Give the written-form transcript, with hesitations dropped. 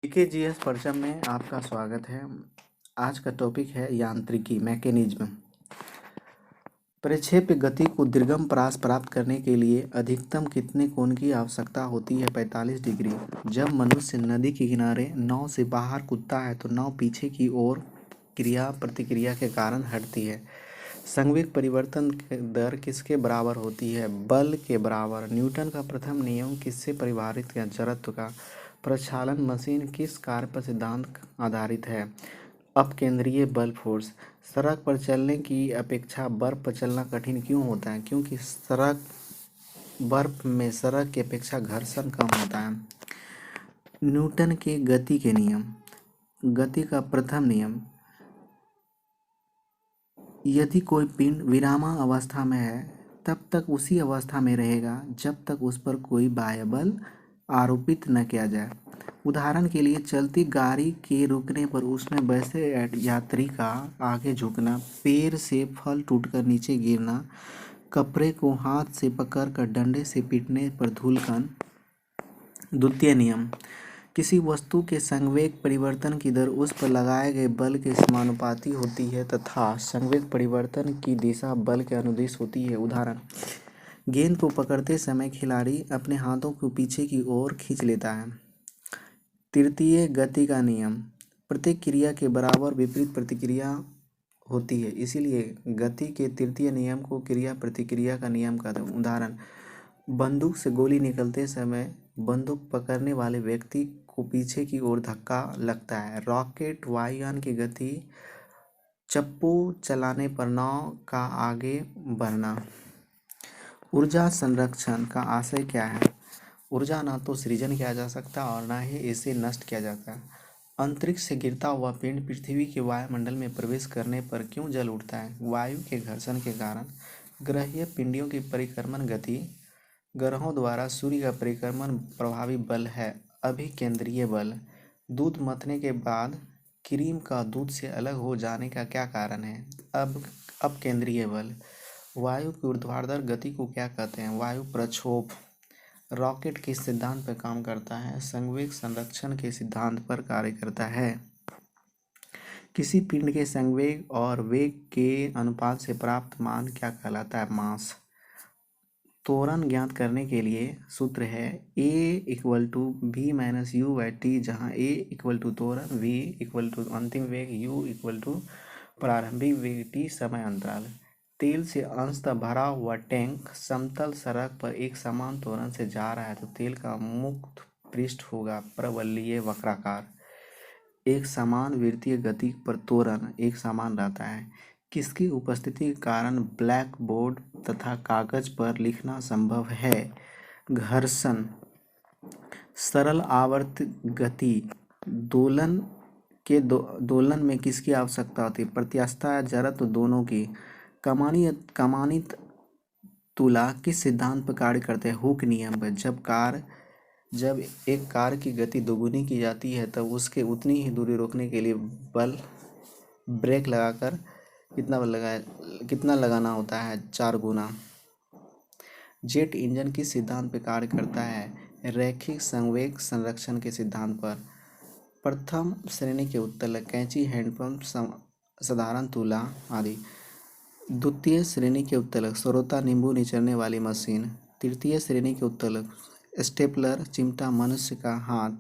GK परचम में आपका स्वागत है। आज का टॉपिक है यांत्रिकी मैकेनिज्म। प्रक्षेप्य गति को दीर्घम परास प्राप्त करने के लिए अधिकतम कितने कोण की आवश्यकता होती है? 45 डिग्री। जब मनुष्य नदी के किनारे नाव से बाहर कूदता है तो नाव पीछे की ओर क्रिया प्रतिक्रिया के कारण हटती है। संवेग परिवर्तन दर किसके बराबर होती है? बल के बराबर। न्यूटन का प्रथम नियम किससे परिभाषित किया? जड़त्व का। प्रक्षालन मशीन किस कार्य पर सिद्धांत आधारित है? अपकेंद्रीय बल फोर्स। सड़क पर चलने की अपेक्षा बर्फ पर चलना कठिन क्यों होता है? क्योंकि बर्फ में सड़क की अपेक्षा घर्षण कम होता है। न्यूटन के गति के नियम। गति का प्रथम नियम, यदि कोई पिंड विरामावस्था में है तब तक उसी अवस्था में रहेगा जब तक उस पर कोई बाह्य बल आरोपित न किया जाए। उदाहरण के लिए, चलती गाड़ी के रुकने पर उसमें बैठे यात्री का आगे झुकना, पेड़ से फल टूटकर नीचे गिरना, कपड़े को हाथ से पकड़कर डंडे से पीटने पर धूलकण। द्वितीय नियम, किसी वस्तु के संवेग परिवर्तन की दर उस पर लगाए गए बल के समानुपाती होती है तथा संवेग परिवर्तन की दिशा बल के अनुदिश होती है। उदाहरण, गेंद को पकड़ते समय खिलाड़ी अपने हाथों को पीछे की ओर खींच लेता है। तृतीय गति का नियम, प्रत्येक क्रिया के बराबर विपरीत प्रतिक्रिया होती है, इसीलिए गति के तृतीय नियम को क्रिया प्रतिक्रिया का नियम कहते हैं। उदाहरण, बंदूक से गोली निकलते समय बंदूक पकड़ने वाले व्यक्ति को पीछे की ओर धक्का लगता है। रॉकेट वायुयान की गति, चप्पू चलाने पर नाव का आगे बढ़ना। ऊर्जा संरक्षण का आशय क्या है? ऊर्जा ना तो सृजन किया जा सकता और ना ही इसे नष्ट किया जाता है। अंतरिक्ष से गिरता हुआ पिंड पृथ्वी के वायुमंडल में प्रवेश करने पर क्यों जल उठता है? वायु के घर्षण के कारण। ग्रहीय पिंडियों की परिक्रमण गति, ग्रहों द्वारा सूर्य का परिक्रमण प्रभावी बल है। अभिकेंद्रीय बल। दूध मथने के बाद क्रीम का दूध से अलग हो जाने का क्या कारण है? अपकेंद्रीय बल। वायु की ऊर्ध्वाधर गति को क्या कहते हैं? वायु प्रक्षोभ। रॉकेट किस सिद्धांत पर काम करता है? संवेग संरक्षण के सिद्धांत पर कार्य करता है। किसी पिंड के संवेग और वेग के अनुपात से प्राप्त मान क्या कहलाता है? मास। त्वरण ज्ञात करने के लिए सूत्र है a=v-u/t, जहाँ a त्वरण, v अंतिम वेग, u प्रारंभिक वेग, t समय अंतराल। तेल से अंशतः भरा हुआ टैंक समतल सड़क पर एक समान त्वरण से जा रहा है तो तेल का मुक्त पृष्ठ होगा प्रवलयीय वक्राकार। एक समान वृत्तीय गति पर त्वरण एक समान रहता है। किसकी उपस्थिति के कारण ब्लैक बोर्ड तथा कागज पर लिखना संभव है? घर्षण। सरल आवर्त गति दोलन में किसकी आवश्यकता होती है? प्रत्यास्थता या जड़त्व दोनों की। कमानित तुला किस सिद्धांत पर कार्य करते हैं? हुक नियम पर। जब एक कार की गति दोगुनी की जाती है तब उसके उतनी ही दूरी रोकने के लिए ब्रेक लगाकर कितना लगाना होता है? 4 गुना। जेट इंजन किस सिद्धांत पर कार्य करता है? रैखिक संवेग संरक्षण के सिद्धांत पर। प्रथम श्रेणी के उत्तलक, कैंची, हैंडपंप, साधारण तुला आदि। द्वितीय श्रेणी के उत्तलक, सरोता, नींबू निचोड़ने वाली मशीन। तृतीय श्रेणी के उत्तलक, स्टेपलर, चिमटा, मनुष्य का हाथ।